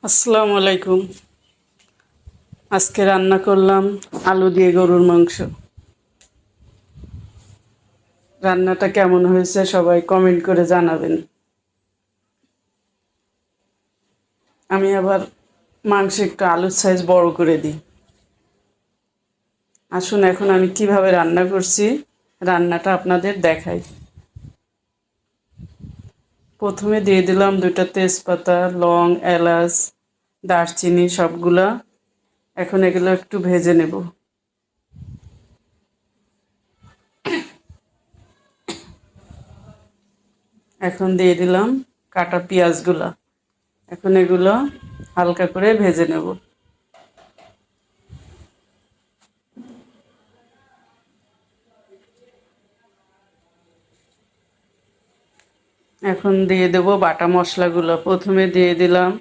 আসসালামু আলাইকুম। আজকে রান্না করলাম আলু দিয়ে গরুর মাংস। রান্নাটা কেমন হয়েছে সবাই কমেন্ট করে জানাবেন। আমি আবার মাংস একটু আলুর সাইজ বড় করে দিই। আসুন এখন আমি কিভাবে রান্না করছি রান্নাটা আপনাদের দেখাই। প্রথমে দিয়ে দিলাম 2টা তেজপাতা, লং, এলাচ, দারচিনি সবগুলা। এখন এগুলো একটু ভেজে নেব। এখন দিয়ে দিলাম কাটা পেঁয়াজগুলা। এখন এগুলো হালকা করে ভেজে নেব। এখন দিয়ে দেব বাটা মশলাগুলো। প্রথমে দিয়ে দিলাম